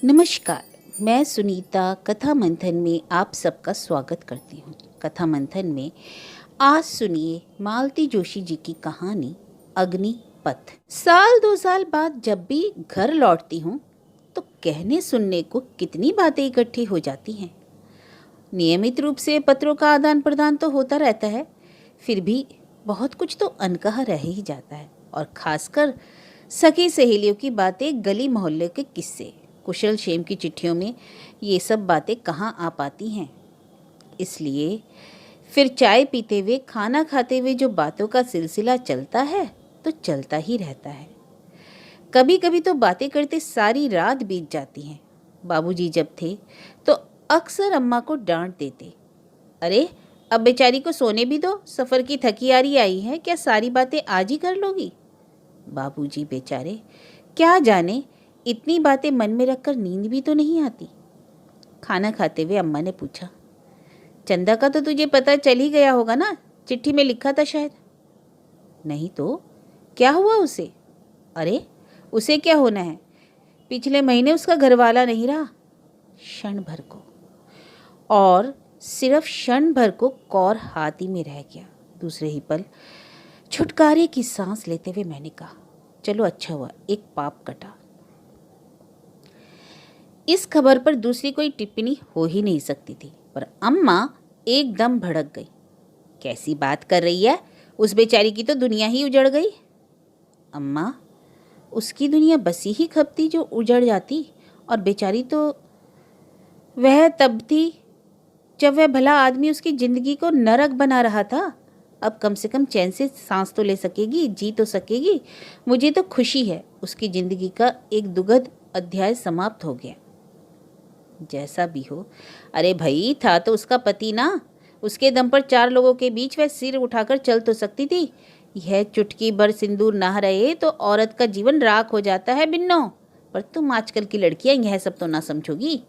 नमस्कार। मैं सुनीता कथा मंथन में आप सबका स्वागत करती हूँ। कथा मंथन में आज सुनिए मालती जोशी जी की कहानी अग्निपथ। साल 2 साल बाद जब भी घर लौटती हूँ तो कहने सुनने को कितनी बातें इकट्ठी हो जाती हैं। नियमित रूप से पत्रों का आदान प्रदान तो होता रहता है, फिर भी बहुत कुछ तो अनकहा रह ही जाता है। और खासकर सखी सहेलियों की बातें, गली मोहल्ले के किस्से, कुशल क्षेम की चिट्ठियों में ये सब बातें कहाँ आ पाती हैं। इसलिए फिर चाय पीते हुए, खाना खाते हुए जो बातों का सिलसिला चलता है तो चलता ही रहता है। कभी कभी तो बातें करते सारी रात बीत जाती हैं। बाबूजी जब थे तो अक्सर अम्मा को डांट देते, अरे अब बेचारी को सोने भी दो, सफ़र की थकियारी आई है, क्या सारी बातें आज ही कर लोगी। बाबूजी बेचारे, क्या जाने इतनी बातें मन में रखकर नींद भी तो नहीं आती। खाना खाते हुए अम्मा ने पूछा, चंदा का तो तुझे पता चल ही गया होगा ना, चिट्ठी में लिखा था शायद। नहीं तो क्या हुआ उसे। अरे उसे क्या होना है, पिछले महीने उसका घरवाला नहीं रहा। क्षण भर को, और सिर्फ क्षण भर को कौर हाथी में रह गया। दूसरे ही पल छुटकारे की सांस लेते हुए मैंने कहा, चलो अच्छा हुआ, एक पाप कटा। इस खबर पर दूसरी कोई टिप्पणी हो ही नहीं सकती थी, पर अम्मा एकदम भड़क गई। कैसी बात कर रही है, उस बेचारी की तो दुनिया ही उजड़ गई। अम्मा, उसकी दुनिया बसी ही खपती जो उजड़ जाती, और बेचारी तो वह तब थी जब वह भला आदमी उसकी जिंदगी को नरक बना रहा था। अब कम से कम चैन से सांस तो ले सकेगी, जी तो सकेगी। मुझे तो खुशी है, उसकी जिंदगी का एक दुखद अध्याय समाप्त हो गया। जैसा भी हो, अरे भाई था तो उसका पति ना, उसके दम पर 4 लोगों के बीच वह सिर उठाकर चल तो सकती थी। यह चुटकी भर सिंदूर ना रहे तो औरत का जीवन राख हो जाता है बिन्नो। पर तुम आजकल की लड़कियां यह सब तो ना समझोगी।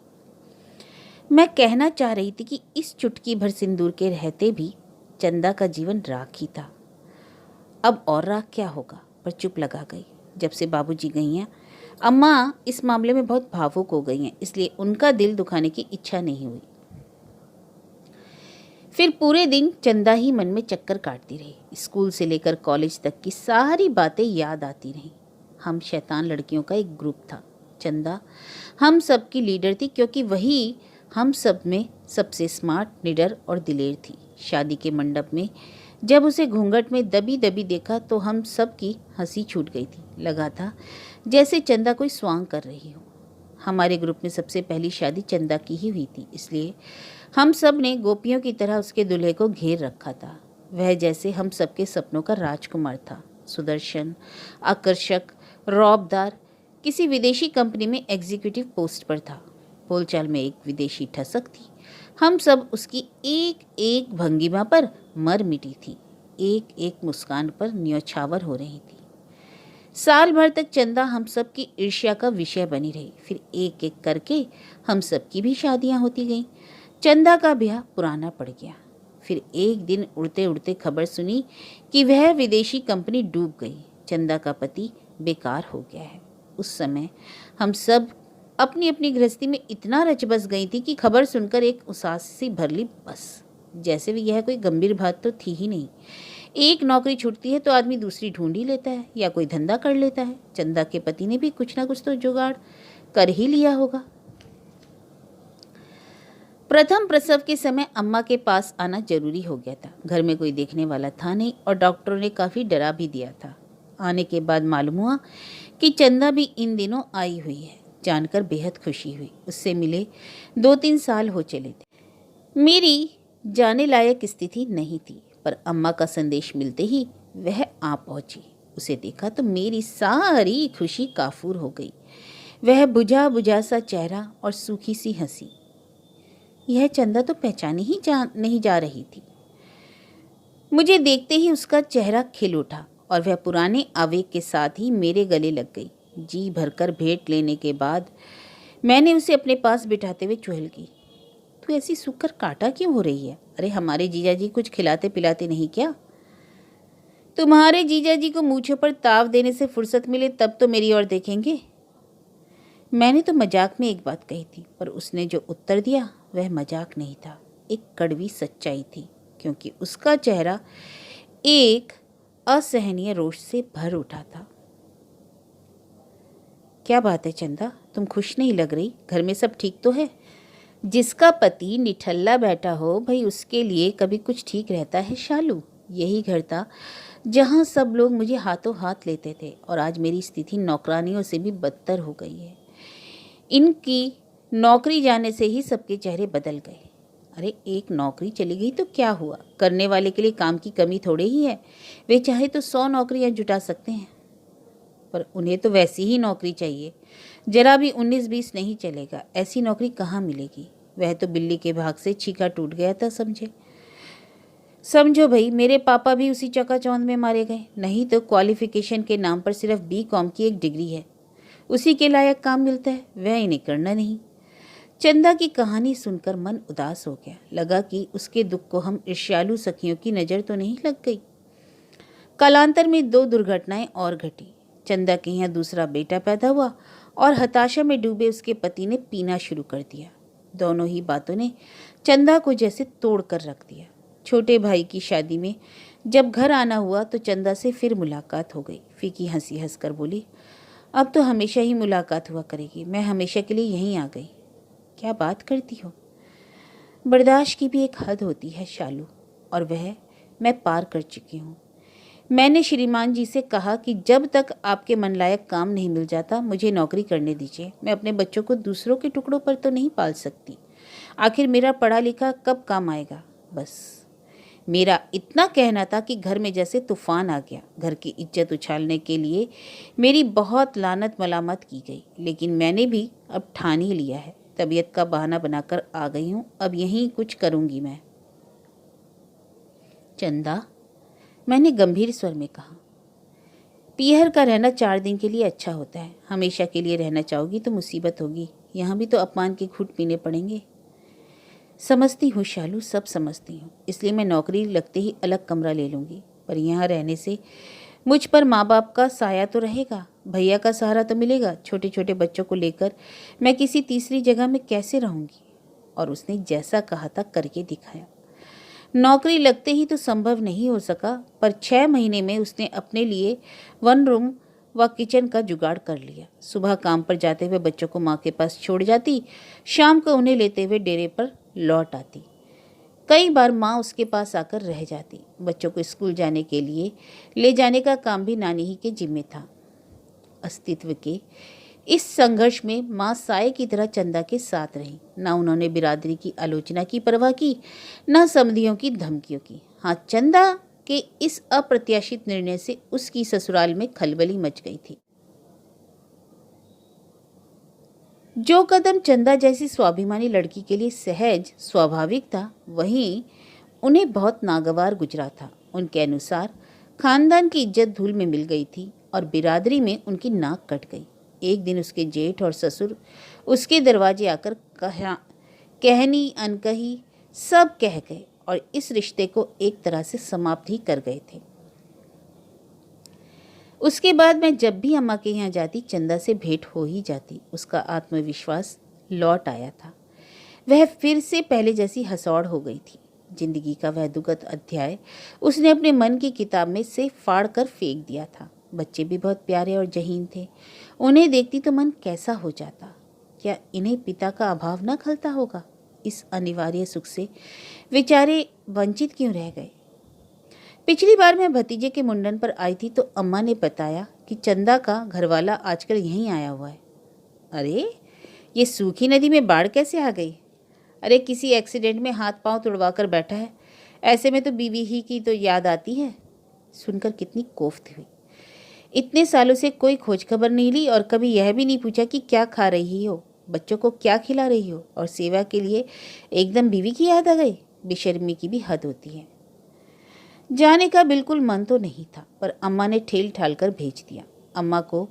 मैं कहना चाह रही थी कि इस चुटकी भर सिंदूर के रहते भी चंदा का जीवन राख ही था। अब और राख क्या होगा, पर चुप लगा गई। जब से बाबूजी गई हैं, अम्मा इस मामले में बहुत भावुक हो गई हैं, इसलिए उनका दिल दुखाने की इच्छा नहीं हुई। फिर पूरे दिन चंदा ही मन में चक्कर काटती रही। स्कूल से लेकर कॉलेज तक की सारी बातें याद आती रहीं। हम शैतान लड़कियों का एक ग्रुप था। चंदा हम सब की लीडर थी, क्योंकि वही हम सब में सबसे स्मार्ट, निडर और दिलेर थी। शादी के मंडप में जब उसे घूंघट में दबी दबी देखा तो हम सब की हंसी छूट गई थी। लगा था जैसे चंदा कोई स्वांग कर रही हो। हमारे ग्रुप में सबसे पहली शादी चंदा की ही हुई थी, इसलिए हम सब ने गोपियों की तरह उसके दूल्हे को घेर रखा था। वह जैसे हम सबके सपनों का राजकुमार था, सुदर्शन, आकर्षक, रौबदार, किसी विदेशी कंपनी में एग्जीक्यूटिव पोस्ट पर था। बोलचाल में एक विदेशी ठसक थी। हम सब उसकी एक एक भंगिमा पर मर मिटी थी, एक एक मुस्कान पर न्यौछावर हो रही थी। साल भर तक चंदा हम सब की ईर्ष्या का विषय बनी रही। फिर एक एक करके हम सब की भी शादियां होती गईं। चंदा का ब्याह पुराना पड़ गया। फिर एक दिन उड़ते उड़ते खबर सुनी कि वह विदेशी कंपनी डूब गई, चंदा का पति बेकार हो गया है। उस समय हम सब अपनी अपनी गृहस्थी में इतना रच बस गई थी कि खबर सुनकर एक उसास सी भर ली, बस जैसे भी यह कोई गंभीर बात तो थी ही नहीं। एक नौकरी छूटती है तो आदमी दूसरी ढूंढ ही लेता है या कोई धंधा कर लेता है। चंदा के पति ने भी कुछ ना कुछ तो जुगाड़ कर ही लिया होगा। प्रथम प्रसव के समय अम्मा के पास आना जरूरी हो गया था। घर में कोई देखने वाला था नहीं और डॉक्टरों ने काफ़ी डरा भी दिया था। आने के बाद मालूम हुआ कि चंदा भी इन दिनों आई हुई है। जानकर बेहद खुशी हुई। उससे मिले 2-3 साल हो चले थे। मेरी जाने लायक स्थिति नहीं थी, पर अम्मा का संदेश मिलते ही वह आ पहुंची। उसे देखा तो मेरी सारी खुशी काफूर हो गई। वह बुझा बुझा सा चेहरा और सूखी सी हंसी, यह चंदा तो पहचानी ही नहीं जा रही थी। मुझे देखते ही उसका चेहरा खिल उठा और वह पुराने आवेग के साथ ही मेरे गले लग गई। जी भरकर भेंट लेने के बाद मैंने उसे अपने पास बिठाते हुए चुहल की, तू ऐसी सूखकर काटा क्यों हो रही है? अरे हमारे जीजा जी कुछ खिलाते पिलाते नहीं क्या? तुम्हारे जीजा जी को मूछों पर ताव देने से फुर्सत मिले तब तो मेरी ओर देखेंगे। मैंने तो मजाक में एक बात कही थी, पर उसने जो उत्तर दिया वह मजाक नहीं था, एक कड़वी सच्चाई थी, क्योंकि उसका चेहरा एक असहनीय रोष से भर उठा था। क्या बात है चंदा, तुम खुश नहीं लग रही? घर में सब ठीक तो है? जिसका पति निठल्ला बैठा हो भाई, उसके लिए कभी कुछ ठीक रहता है शालू। यही घर था जहाँ सब लोग मुझे हाथों हाथ लेते थे, और आज मेरी स्थिति नौकरानियों से भी बदतर हो गई है। इनकी नौकरी जाने से ही सबके चेहरे बदल गए। अरे एक नौकरी चली गई तो क्या हुआ? करने वाले के लिए काम की कमी थोड़े ही है। वे चाहे तो 100 नौकरियां जुटा सकते हैं, पर उन्हें तो वैसी ही नौकरी चाहिए। जरा भी 19-20 नहीं चलेगा। ऐसी नौकरी कहाँ मिलेगी? वह तो बिल्ली के भाग से छीका टूट गया था, समझो भाई। मेरे पापा भी उसी चकाचौंध में मारे गए। नहीं तो क्वालिफिकेशन के नाम पर सिर्फ BCom की एक डिग्री है, उसी के लायक काम मिलता है, वह इन्हें करना नहीं। चंदा की कहानी सुनकर मन उदास हो गया। लगा कि उसके दुख को हम ईर्ष्यालु सखियों की नज़र तो नहीं लग गई। कालांतर में 2 दुर्घटनाएं और घटी। चंदा के यहाँ दूसरा बेटा पैदा हुआ और हताशा में डूबे उसके पति ने पीना शुरू कर दिया। दोनों ही बातों ने चंदा को जैसे तोड़ कर रख दिया। छोटे भाई की शादी में जब घर आना हुआ तो चंदा से फिर मुलाकात हो गई। फीकी हंसी हंसकर बोली, अब तो हमेशा ही मुलाकात हुआ करेगी। मैं हमेशा के लिए यहीं आ गई। क्या बात करती हो? बर्दाश्त की भी एक हद होती है शालू, और वह मैं पार कर चुकी हूँ। मैंने श्रीमान जी से कहा कि जब तक आपके मन लायक काम नहीं मिल जाता मुझे नौकरी करने दीजिए। मैं अपने बच्चों को दूसरों के टुकड़ों पर तो नहीं पाल सकती। आखिर मेरा पढ़ा लिखा कब काम आएगा? बस मेरा इतना कहना था कि घर में जैसे तूफान आ गया। घर की इज्जत उछालने के लिए मेरी बहुत लानत मलामत की गई, लेकिन मैंने भी अब ठान ही लिया है। तबीयत का बहाना बनाकर आ गई हूँ, अब यहीं कुछ करूँगी मैं। चंदा, मैंने गंभीर स्वर में कहा, पीहर का रहना 4 दिन के लिए अच्छा होता है। हमेशा के लिए रहना चाहोगी तो मुसीबत होगी। यहाँ भी तो अपमान के घूंट पीने पड़ेंगे। समझती हूँ शालू, सब समझती हूँ। इसलिए मैं नौकरी लगते ही अलग कमरा ले लूँगी, पर यहाँ रहने से मुझ पर माँ बाप का साया तो रहेगा, भैया का सहारा तो मिलेगा। छोटे छोटे बच्चों को लेकर मैं किसी तीसरी जगह में कैसे रहूँगी? और उसने जैसा कहा था करके दिखाया। नौकरी लगते ही तो संभव नहीं हो सका, पर 6 महीने में उसने अपने लिए 1 रूम व किचन का जुगाड़ कर लिया। सुबह काम पर जाते हुए बच्चों को माँ के पास छोड़ जाती, शाम को उन्हें लेते हुए डेरे पर लौट आती। कई बार माँ उसके पास आकर रह जाती। बच्चों को स्कूल जाने के लिए ले जाने का काम भी नानी ही के जिम्मे था। अस्तित्व के इस संघर्ष में माँ साये की तरह चंदा के साथ रही। ना उन्होंने बिरादरी की आलोचना की परवाह की, ना समधियों की धमकियों की। हाँ, चंदा के इस अप्रत्याशित निर्णय से उसकी ससुराल में खलबली मच गई थी। जो कदम चंदा जैसी स्वाभिमानी लड़की के लिए सहज स्वाभाविक था, वहीं उन्हें बहुत नागवार गुजरा था। उनके अनुसार खानदान की इज्जत धूल में मिल गई थी और बिरादरी में उनकी नाक कट गई। एक दिन उसके जेठ और ससुर उसके दरवाजे आकर कहनी अनकही सब कह गए और इस रिश्ते को एक तरह से समाप्त ही कर गए थे। उसके बाद मैं जब भी अम्मा के यहाँ जाती, चंदा से भेंट हो ही जाती। उसका आत्मविश्वास लौट आया था। वह फिर से पहले जैसी हंसौड़ हो गई थी। जिंदगी का वह दुखद अध्याय उसने अपने मन की किताब में से फाड़ कर फेंक दिया था। बच्चे भी बहुत प्यारे और जहीन थे। उन्हें देखती तो मन कैसा हो जाता। क्या इन्हें पिता का अभाव न खलता होगा? इस अनिवार्य सुख से बेचारे वंचित क्यों रह गए? पिछली बार मैं भतीजे के मुंडन पर आई थी तो अम्मा ने बताया कि चंदा का घरवाला आजकल यहीं आया हुआ है। अरे, ये सूखी नदी में बाढ़ कैसे आ गई? अरे, किसी एक्सीडेंट में हाथ पांव तुड़वा कर बैठा है। ऐसे में तो बीवी ही की तो याद आती है। सुनकर कितनी कोफ्त हुई। इतने सालों से कोई खोज खबर नहीं ली और कभी यह भी नहीं पूछा कि क्या खा रही हो, बच्चों को क्या खिला रही हो, और सेवा के लिए एकदम बीवी की याद आ गई। बेशर्मी की भी हद होती है। जाने का बिल्कुल मन तो नहीं था, पर अम्मा ने ठेल ठाल कर भेज दिया। अम्मा को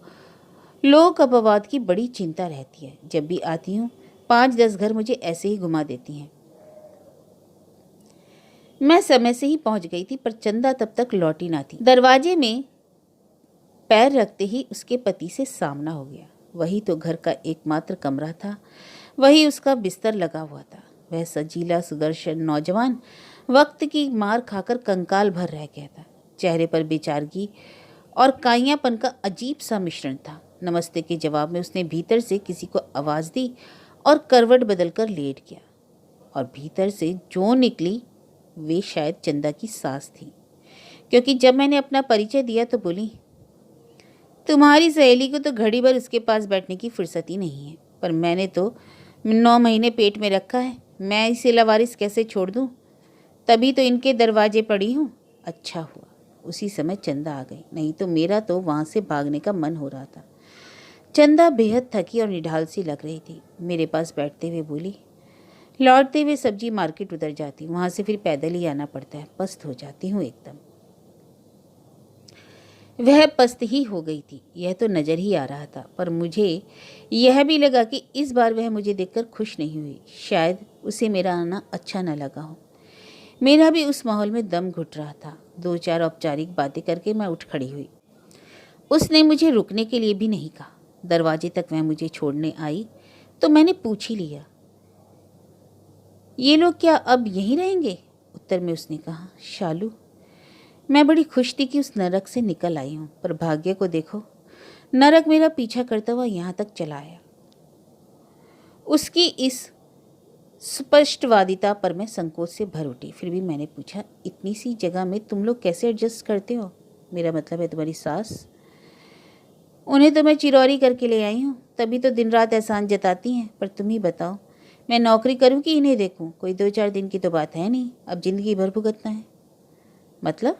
लोक अपवाद की बड़ी चिंता रहती है। जब भी आती हूँ 5-10 घर मुझे ऐसे ही घुमा देती हैं। मैं समय से ही पहुंच गई थी, पर चंदा तब तक लौटी ना थी। दरवाजे में पैर रखते ही उसके पति से सामना हो गया। वही तो घर का एकमात्र कमरा था, वही उसका बिस्तर लगा हुआ था। वह सजीला सुदर्शन नौजवान वक्त की मार खाकर कंकाल भर रह गया था। चेहरे पर बेचारगी और काइयापन का अजीब सा मिश्रण था। नमस्ते के जवाब में उसने भीतर से किसी को आवाज़ दी और करवट बदलकर लेट गया, और भीतर से जो निकली वे शायद चंदा की सास थी, क्योंकि जब मैंने अपना परिचय दिया तो बोली, तुम्हारी सहेली को तो घड़ी भर उसके पास बैठने की फुर्सत ही नहीं है, पर मैंने तो 9 महीने पेट में रखा है, मैं इसे लावारिस कैसे छोड़ दूँ? तभी तो इनके दरवाजे पड़ी हूँ। अच्छा हुआ उसी समय चंदा आ गई, नहीं तो मेरा तो वहाँ से भागने का मन हो रहा था। चंदा बेहद थकी और निढाल सी लग रही थी। मेरे पास बैठते हुए बोली, लौटते हुए सब्जी मार्केट उतर जाती हूँ, वहाँ से फिर पैदल ही आना पड़ता है, पस्त हो जाती हूँ एकदम। वह पस्त ही हो गई थी, यह तो नज़र ही आ रहा था, पर मुझे यह भी लगा कि इस बार वह मुझे देखकर खुश नहीं हुई। शायद उसे मेरा आना अच्छा न लगा हो। मेरा भी उस माहौल में दम घुट रहा था। 2-4 औपचारिक बातें करके मैं उठ खड़ी हुई। उसने मुझे रुकने के लिए भी नहीं कहा। दरवाजे तक वह मुझे छोड़ने आई तो मैंने पूछ ही लिया, ये लोग क्या अब यहीं रहेंगे? उत्तर में उसने कहा, शालू, मैं बड़ी खुश थी कि उस नरक से निकल आई हूँ, पर भाग्य को देखो, नरक मेरा पीछा करता हुआ यहाँ तक चला आया। उसकी इस स्पष्टवादिता पर मैं संकोच से भर उठी। फिर भी मैंने पूछा, इतनी सी जगह में तुम लोग कैसे एडजस्ट करते हो? मेरा मतलब है तुम्हारी सास। उन्हें तो मैं चिरौरी करके ले आई हूँ, तभी तो दिन रात एहसान जताती हैं। पर तुम ही बताओ, मैं नौकरी करूँ कि इन्हें देखूँ? कोई 2-4 दिन की तो बात है नहीं, अब जिंदगी भर भुगतना है। मतलब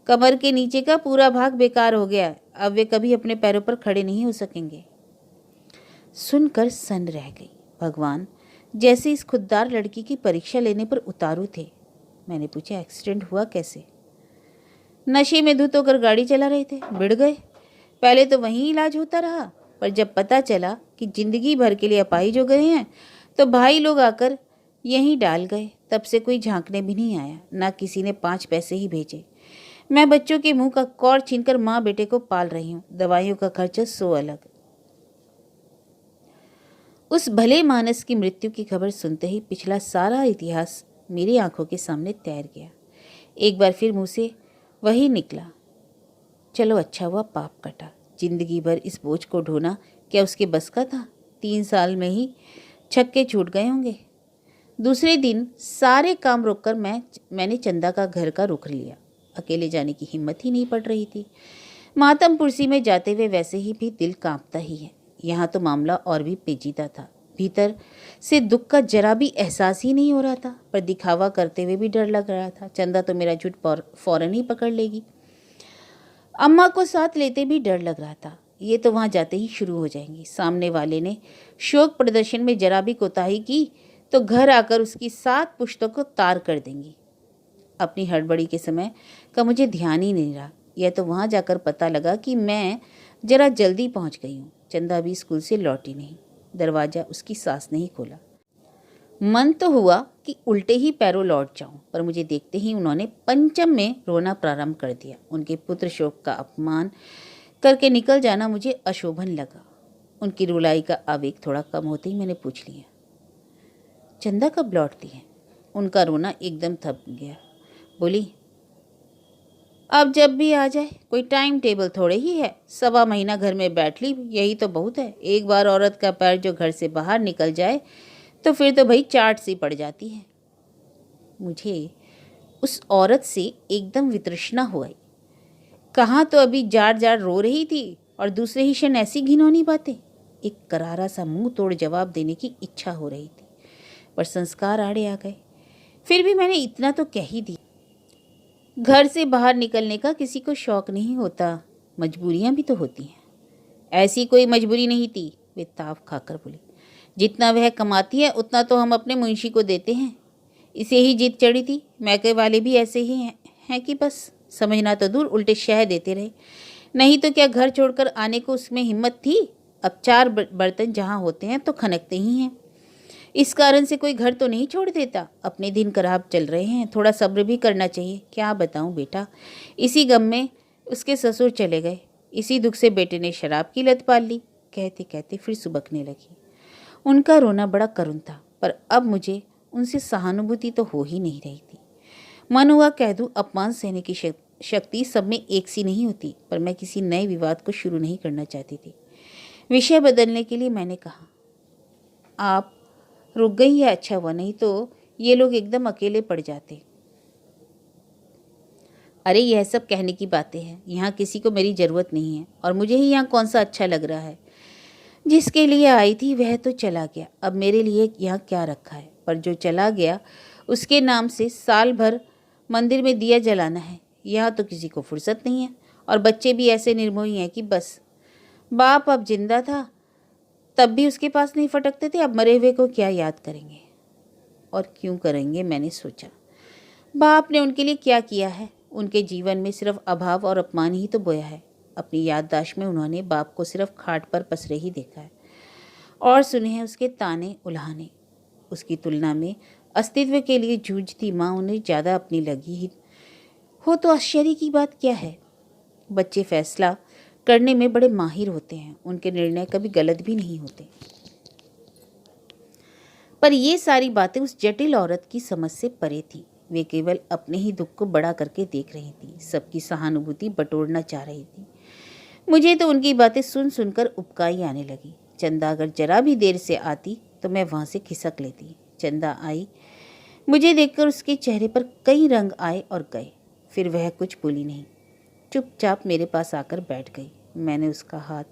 कमर के नीचे का पूरा भाग बेकार हो गया, अब वे कभी अपने पैरों पर खड़े नहीं हो सकेंगे। सुनकर सन्न रह गई। भगवान, जैसे इस खुददार लड़की की परीक्षा लेने पर उतारू थे। मैंने पूछा, एक्सीडेंट हुआ कैसे? नशे में धुत होकर गाड़ी चला रहे थे, बिड़ गए। पहले तो वहीं इलाज होता रहा, पर जब पता चला कि जिंदगी भर के लिए अपाहिज हो गए हैं तो भाई लोग आकर यहीं डाल गए। तब से कोई झांकने भी नहीं आया, ना किसी ने 5 पैसे ही भेजे। मैं बच्चों के मुंह का कौर छीनकर माँ बेटे को पाल रही हूँ, दवाइयों का खर्चा सो अलग। उस भले मानस की मृत्यु की खबर सुनते ही पिछला सारा इतिहास मेरी आंखों के सामने तैर गया। एक बार फिर मुंह से वही निकला, चलो अच्छा हुआ पाप कटा। जिंदगी भर इस बोझ को ढोना क्या उसके बस का था? 3 साल में ही छक्के छूट गए होंगे। दूसरे दिन सारे काम रोककर मैंने चंदा का घर का रुख लिया। अकेले जाने की हिम्मत ही नहीं पड़ रही थी। मातमपुरसी में जाते हुए वैसे ही भी दिल कांपता ही है, यहाँ तो मामला और भी पेचीदा था। भीतर से दुख का जरा भी एहसास ही नहीं हो रहा था, पर दिखावा करते हुए भी डर लग रहा था। चंदा तो मेरा झूठ फौरन ही पकड़ लेगी। अम्मा को साथ लेते भी डर लग रहा था, ये तो वहाँ जाते ही शुरू हो जाएंगी। सामने वाले ने शोक प्रदर्शन में जरा भी कोताही की तो घर आकर उसकी 7 पुश्तों को तार कर देंगी। अपनी हड़बड़ी के समय का मुझे ध्यान ही नहीं रहा। यह तो वहाँ जाकर पता लगा कि मैं जरा जल्दी पहुँच गई हूँ। चंदा भी स्कूल से लौटी नहीं। दरवाज़ा उसकी सास ने ही खोला। मन तो हुआ कि उल्टे ही पैरों लौट जाऊं, पर मुझे देखते ही उन्होंने पंचम में रोना प्रारंभ कर दिया। उनके पुत्र शोक का अपमान करके निकल जाना मुझे अशोभन लगा। उनकी रुलाई का आवेग थोड़ा कम होते ही मैंने पूछ लिया, चंदा कब लौटती है? उनका रोना एकदम थम गया। बोली, अब जब भी आ जाए, कोई टाइम टेबल थोड़े ही है। 1.25 महीना घर में बैठ ली, यही तो बहुत है। एक बार औरत का पैर जो घर से बाहर निकल जाए तो फिर तो भाई चाट सी पड़ जाती है। मुझे उस औरत से एकदम वितृष्णा हो आई। कहाँ तो अभी जार जार रो रही थी और दूसरे ही क्षण ऐसी घिनौनी बातें। एक करारा सा मुंह तोड़ जवाब देने की इच्छा हो रही थी, पर संस्कार आड़े आ गए। फिर भी मैंने इतना तो कह ही दिया, घर से बाहर निकलने का किसी को शौक नहीं होता, मजबूरियां भी तो होती हैं। ऐसी कोई मजबूरी नहीं थी, वे ताव खाकर बोली। जितना वह कमाती है उतना तो हम अपने मुंशी को देते हैं। इसे ही जीत चढ़ी थी। मैके वाले भी ऐसे ही हैं कि बस समझना तो दूर, उल्टे शह देते रहे। नहीं तो क्या घर छोड़कर आने को उसमें हिम्मत थी? अब 4 बर्तन जहाँ होते हैं तो खनकते ही हैं। इस कारण से कोई घर तो नहीं छोड़ देता। अपने दिन खराब चल रहे हैं, थोड़ा सब्र भी करना चाहिए। क्या बताऊं बेटा, इसी गम में उसके ससुर चले गए। इसी दुख से बेटे ने शराब की लत पाल ली। कहते कहते फिर सुबकने लगी। उनका रोना बड़ा करुण था, पर अब मुझे उनसे सहानुभूति तो हो ही नहीं रही थी। मन हुआ कह दूं, अपमान सहने की शक्ति सब में एक सी नहीं होती, पर मैं किसी नए विवाद को शुरू नहीं करना चाहती थी। विषय बदलने के लिए मैंने कहा, आप रुक गई है, अच्छा हुआ, नहीं तो ये लोग एकदम अकेले पड़ जाते। अरे यह सब कहने की बातें हैं, यहाँ किसी को मेरी ज़रूरत नहीं है, और मुझे ही यहाँ कौन सा अच्छा लग रहा है। जिसके लिए आई थी वह तो चला गया, अब मेरे लिए यहाँ क्या रखा है। पर जो चला गया उसके नाम से साल भर मंदिर में दिया जलाना है। यहाँ तो किसी को फुर्सत नहीं है, और बच्चे भी ऐसे निर्मोही हैं कि बस। बाप अब जिंदा था तब भी उसके पास नहीं फटकते थे, अब मरे हुए को क्या याद करेंगे, और क्यों करेंगे। मैंने सोचा, बाप ने उनके लिए क्या किया है। उनके जीवन में सिर्फ अभाव और अपमान ही तो बोया है। अपनी याददाश्त में उन्होंने बाप को सिर्फ खाट पर पसरे ही देखा है, और सुने हैं उसके ताने उल्हाने। उसकी तुलना में अस्तित्व के लिए जूझती माँ उन्हें ज़्यादा अपनी लगी ही हो तो आश्चर्य की बात क्या है। बच्चे फैसला करने में बड़े माहिर होते हैं, उनके निर्णय कभी गलत भी नहीं होते। पर ये सारी बातें उस जटिल औरत की समझ से परे थी। वे केवल अपने ही दुख को बड़ा करके देख रही थी, सबकी सहानुभूति बटोरना चाह रही थी। मुझे तो उनकी बातें सुन सुनकर उबकाई आने लगी। चंदा अगर जरा भी देर से आती तो मैं वहाँ से खिसक लेती। चंदा आई, मुझे देखकर उसके चेहरे पर कई रंग आए और गए। फिर वह कुछ बोली नहीं, चुपचाप मेरे पास आकर बैठ गई। मैंने उसका हाथ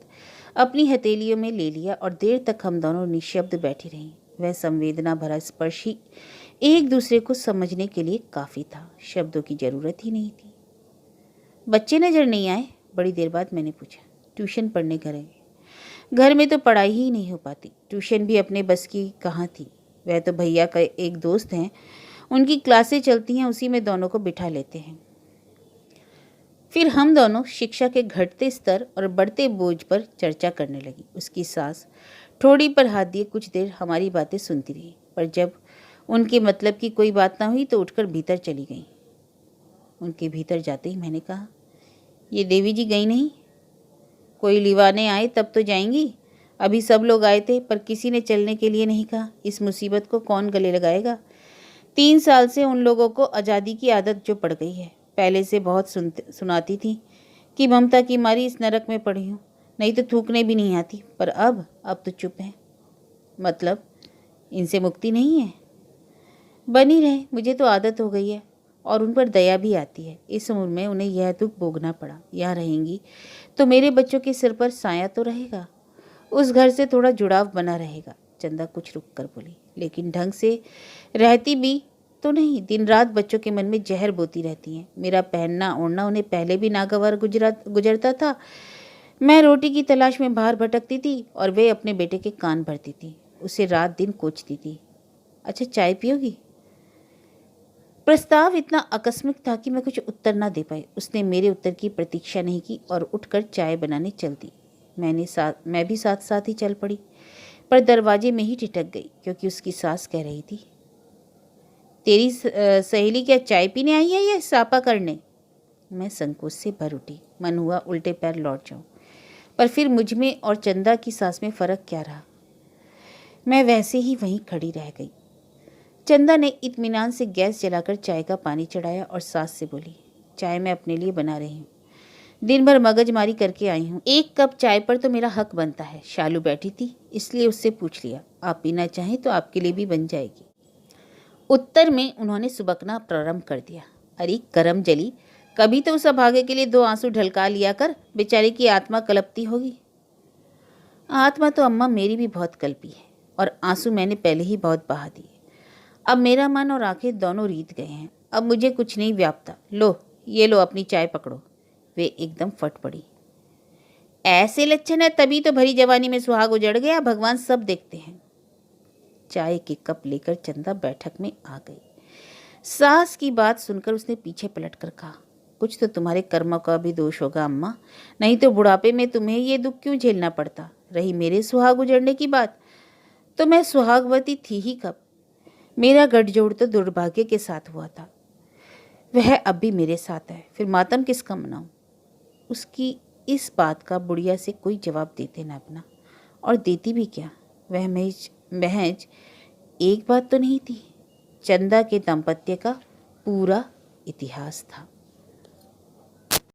अपनी हथेलियों में ले लिया और देर तक हम दोनों निःशब्द बैठी रहीं। वह संवेदना भरा स्पर्श ही एक दूसरे को समझने के लिए काफ़ी था, शब्दों की ज़रूरत ही नहीं थी। बच्चे नज़र नहीं आए? बड़ी देर बाद मैंने पूछा। ट्यूशन पढ़ने करेंगे, घर में तो पढ़ाई ही नहीं हो पाती। ट्यूशन भी अपने बस की कहाँ थी। वह तो भैया का एक दोस्त हैं, उनकी क्लासें चलती हैं, उसी में दोनों को बिठा लेते हैं। फिर हम दोनों शिक्षा के घटते स्तर और बढ़ते बोझ पर चर्चा करने लगी। उसकी सास ठोड़ी पर हाथ दिए कुछ देर हमारी बातें सुनती रही, पर जब उनके मतलब की कोई बात ना हुई तो उठकर भीतर चली गई। उनके भीतर जाते ही मैंने कहा, ये देवी जी गई नहीं? कोई लिवाने आए तब तो जाएंगी। अभी सब लोग आए थे, पर किसी ने चलने के लिए नहीं कहा। इस मुसीबत को कौन गले लगाएगा। 3 साल से उन लोगों को आज़ादी की आदत जो पड़ गई है। पहले से बहुत सुनाती थी कि ममता की मारी इस नरक में पड़ी हूँ, नहीं तो थूकने भी नहीं आती, पर अब तो चुप है। मतलब इनसे मुक्ति नहीं है। बनी रहे, मुझे तो आदत हो गई है, और उन पर दया भी आती है। इस उम्र में उन्हें यह दुख भोगना पड़ा। यहाँ रहेंगी तो मेरे बच्चों के सिर पर साया तो रहेगा, उस घर से थोड़ा जुड़ाव बना रहेगा। चंदा कुछ रुक कर बोली, लेकिन ढंग से रहती भी तो नहीं। दिन रात बच्चों के मन में जहर बोती रहती हैं। मेरा पहनना ओढ़ना उन्हें पहले भी नागवार गुजरता था। मैं रोटी की तलाश में बाहर भटकती थी और वे अपने बेटे के कान भरती थी, उसे रात दिन कोचती थी। अच्छा, चाय पियोगी? प्रस्ताव इतना आकस्मिक था कि मैं कुछ उत्तर ना दे पाई। उसने मेरे उत्तर की प्रतीक्षा नहीं की और उठकर चाय बनाने चल दी। मैं भी साथ साथ ही चल पड़ी, पर दरवाजे में ही ठिठक गई, क्योंकि उसकी सास कह रही थी, तेरी सहेली क्या चाय पीने आई है या सापा करने? मैं संकोच से भर उठी। मन हुआ उल्टे पैर लौट जाऊं, पर फिर मुझ में और चंदा की सास में फ़र्क क्या रहा। मैं वैसे ही वहीं खड़ी रह गई। चंदा ने इत्मीनान से गैस जलाकर चाय का पानी चढ़ाया और सास से बोली, चाय मैं अपने लिए बना रही हूँ, दिन भर मगजमारी करके आई हूँ, 1 कप चाय पर तो मेरा हक बनता है। शालू बैठी थी, इसलिए उससे पूछ लिया, आप पीना चाहें तो आपके लिए भी बन जाएगी। उत्तर में उन्होंने सुबकना प्रारंभ कर दिया, अरे करम जली, कभी तो उस अभागे के लिए 2 आंसू ढलका लिया कर, बेचारे की आत्मा कलपती होगी। आत्मा तो अम्मा मेरी भी बहुत कल्पी है, और आंसू मैंने पहले ही बहुत बहा दिए। अब मेरा मन और आंखें दोनों रीत गए हैं। अब मुझे कुछ नहीं व्यापता। लो, ये लो अपनी चाय पकड़ो। वे एकदम फट पड़ी। ऐसे लक्षण है तभी तो भरी जवानी में सुहाग उजड़ गया, भगवान सब देखते हैं। चाय के कप लेकर चंदा बैठक में आ गई। सास की बात सुनकर उसने पीछे पलटकर कहा, कुछ तो तुम्हारे कर्मों का भी दोष होगा अम्मा, नहीं तो बुढ़ापे में तुम्हें ये दुख क्यों झेलना पड़ता। रही मेरे सुहाग उजड़ने की बात, तो मैं सुहागवती थी ही कब। मेरा गठजोड़ तो दुर्भाग्य के साथ हुआ था, वह अब भी मेरे साथ है, फिर मातम किसका मनाऊं। उसकी इस बात का बुढ़िया से कोई जवाब देते न अपना। और देती भी क्या, वह महज एक बात तो नहीं थी, चंदा के दाम्पत्य का पूरा इतिहास था।